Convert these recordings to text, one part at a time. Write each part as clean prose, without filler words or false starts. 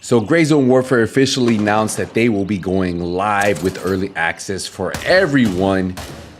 So Gray Zone Warfare officially announced that they will be going live with early access for everyone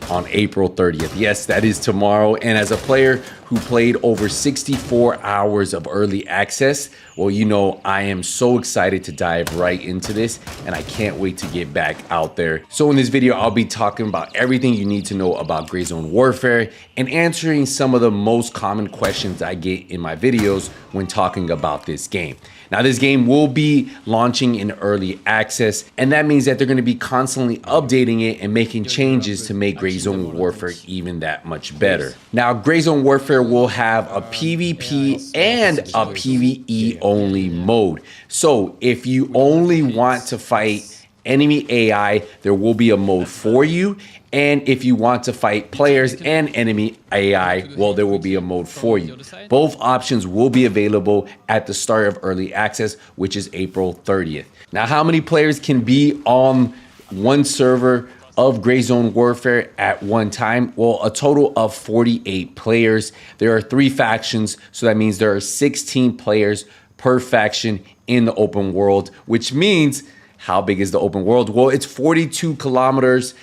on April 30th. Yes, that is tomorrow. And as a player who played over 64 hours of early access, well, you know, I am so excited to dive right into this and I can't wait to get back out there. So in this video, I'll be talking about everything you need to know about Gray Zone Warfare and answering some of the most common questions I get in my videos when talking about this game. Now, this game will be launching in early access, and that means that they're going to be constantly updating it and making changes to make Gray Zone Warfare even that much better. Now, Gray Zone Warfare will have a PvP and a PvE only mode. So if you only want to fight enemy AI, there will be a mode for you. And if you want to fight players and enemy AI, well, there will be a mode for you. Both options will be available at the start of early access, which is April 30th. Now, how many players can be on one server of Gray Zone Warfare at one time? Well, a total of 48 players. There are 3 factions, so that means there are 16 players per faction in the open world, which means, how big is the open world? Well, it's 42 kilometers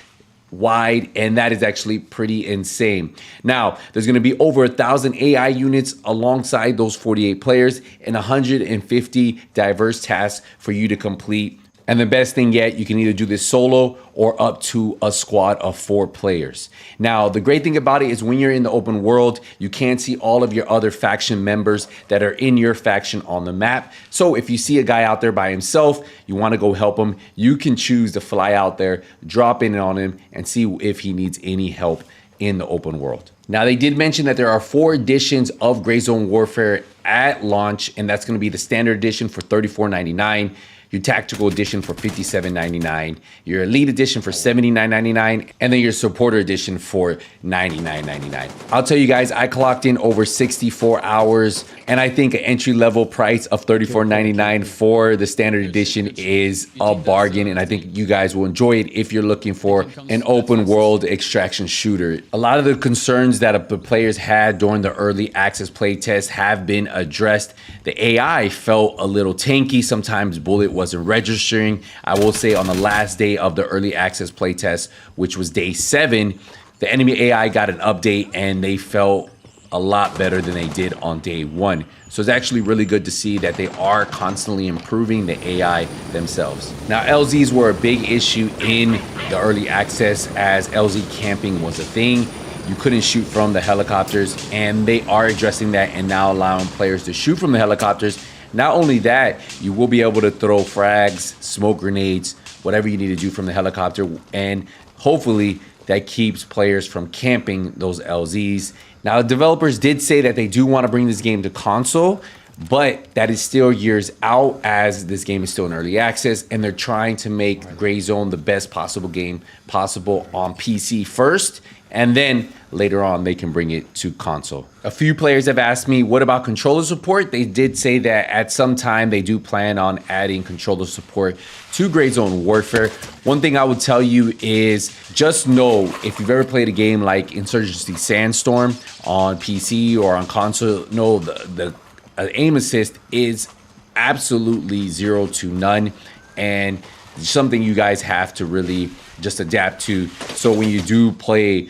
wide, and that is actually pretty insane. Now, there's going to be over 1,000 AI units alongside those 48 players and 150 diverse tasks for you to complete. And the best thing yet, you can either do this solo or up to a squad of 4 players. Now, the great thing about it is when you're in the open world, you can't see all of your other faction members that are in your faction on the map. So if you see a guy out there by himself, you want to go help him, you can choose to fly out there, drop in on him, and see if he needs any help in the open world. Now, they did mention that there are 4 editions of Gray Zone Warfare at launch, and that's going to be the standard edition for $34.99. Your tactical edition for $57.99, your elite edition for $79.99, and then your supporter edition for $99.99. I'll tell you guys, I clocked in over 64 hours, and I think an entry-level price of $34.99 for the standard edition is a bargain, and I think you guys will enjoy it if you're looking for an open world extraction shooter. A lot of the concerns that the players had during the early access playtest have been addressed. The AI felt a little tanky. Sometimes bullet wasn't registering. I will say on the last day of the early access playtest, which was day 7, the enemy AI got an update and they felt a lot better than they did on day 1. So it's actually really good to see that they are constantly improving the AI themselves. Now, LZs were a big issue in the early access as LZ camping was a thing. You couldn't shoot from the helicopters, and they are addressing that and now allowing players to shoot from the helicopters. Not only that, you will be able to throw frags, smoke grenades, whatever you need to do from the helicopter, and hopefully that keeps players from camping those LZs. Now, developers did say that they do want to bring this game to console, but that is still years out as this game is still in early access, and they're trying to make Gray Zone the best possible game possible on PC first, and then later on they can bring it to console. A few players have asked me, what about controller support? They did say that at some time they do plan on adding controller support to Gray Zone Warfare. One thing I would tell you is just know, if you've ever played a game like Insurgency Sandstorm on PC or on console, know the aim assist is absolutely 0 to none, and something you guys have to really just adapt to. So when you do play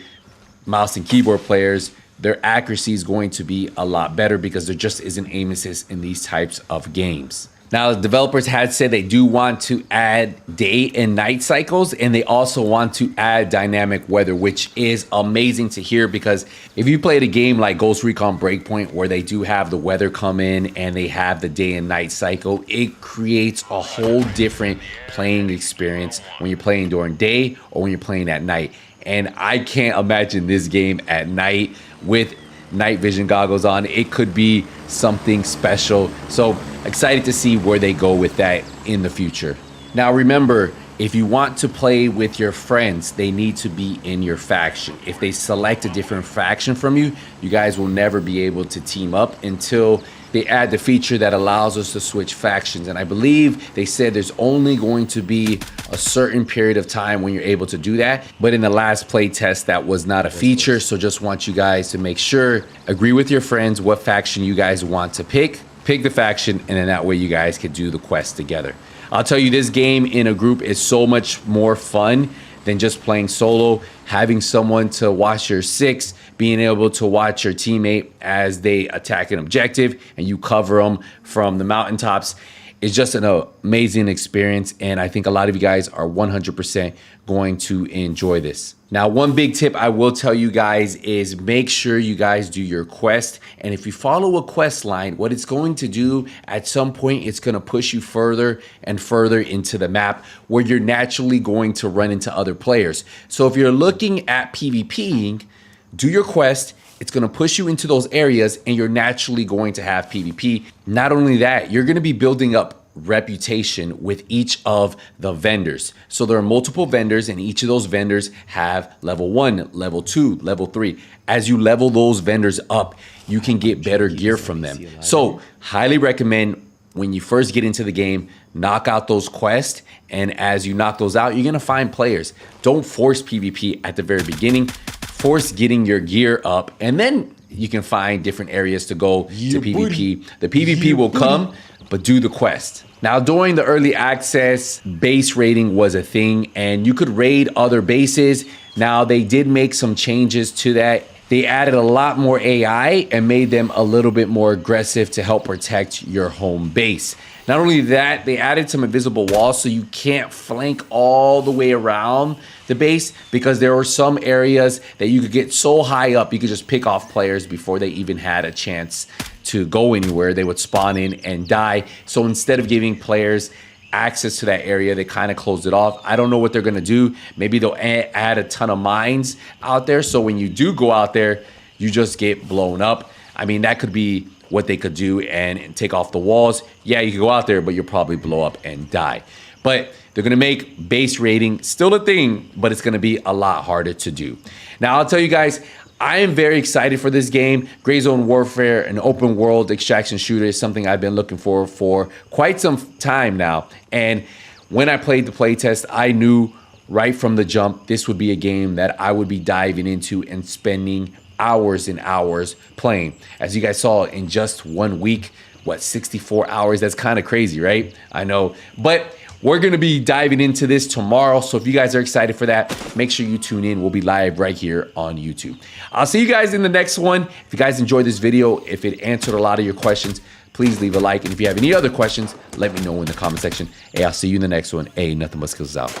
mouse and keyboard players, their accuracy is going to be a lot better because there just isn't aim assist in these types of games. Now, the developers had said they do want to add day and night cycles, and they also want to add dynamic weather, which is amazing to hear, because if you played a game like Ghost Recon Breakpoint where they do have the weather come in and they have the day and night cycle, it creates a whole different playing experience when you're playing during day or when you're playing at night. And I can't imagine this game at night with night vision goggles on. It could be something special. So excited to see where they go with that in the future. Now, remember, if you want to play with your friends, they need to be in your faction. If they select a different faction from you, you guys will never be able to team up until they add the feature that allows us to switch factions. And I believe they said there's only going to be a certain period of time when you're able to do that. But in the last play test, that was not a feature. So just want you guys to make sure, agree with your friends what faction you guys want to pick. pick the faction, and then that way you guys can do the quest together. I'll tell you, this game in a group is so much more fun than just playing solo. Having someone to watch your six, being able to watch your teammate as they attack an objective and you cover them from the mountaintops is just an amazing experience, and I think a lot of you guys are 100% going to enjoy this. Now, one big tip I will tell you guys is make sure you guys do your quest, and if you follow a quest line, what it's going to do at some point, it's going to push you further and further into the map where you're naturally going to run into other players. So if you're looking at PvPing, do your quest. It's going to push you into those areas and you're naturally going to have PvP. Not only that, you're going to be building up reputation with each of the vendors. So there are multiple vendors and each of those vendors have level 1, level 2, level 3. As you level those vendors up, you can get better gear from them. So highly recommend when you first get into the game, knock out those quests. And as you knock those out, you're going to find players. Don't force PvP at the very beginning. Force getting your gear up, and then you can find different areas to go to PvP. The PvP will come, but do the quest. Now, during the early access, base raiding was a thing, and you could raid other bases. Now, they did make some changes to that. They added a lot more AI and made them a little bit more aggressive to help protect your home base. Not only that, they added some invisible walls so you can't flank all the way around the base, because there were some areas that you could get so high up you could just pick off players before they even had a chance to go anywhere. They would spawn in and die. So instead of giving players access to that area, they kind of closed it off. I don't know what they're going to do. Maybe they'll add a ton of mines out there, so when you do go out there, you just get blown up. I mean, that could be what they could do and take off the walls. Yeah, you could go out there, but you'll probably blow up and die. But they're going to make base raiding still a thing, but it's going to be a lot harder to do. Now, I'll tell you guys, I am very excited for this game. Gray Zone Warfare, an open world extraction shooter, is something I've been looking for quite some time now. And when I played the playtest, I knew right from the jump this would be a game that I would be diving into and spending hours and hours playing. As you guys saw, in just 1 week, what, 64 hours? That's kind of crazy, right? I know. But we're going to be diving into this tomorrow. So if you guys are excited for that, make sure you tune in. We'll be live right here on YouTube. I'll see you guys in the next one. If you guys enjoyed this video, if it answered a lot of your questions, please leave a like. And if you have any other questions, let me know in the comment section. Hey, I'll see you in the next one. Hey, Nothing But Skills out.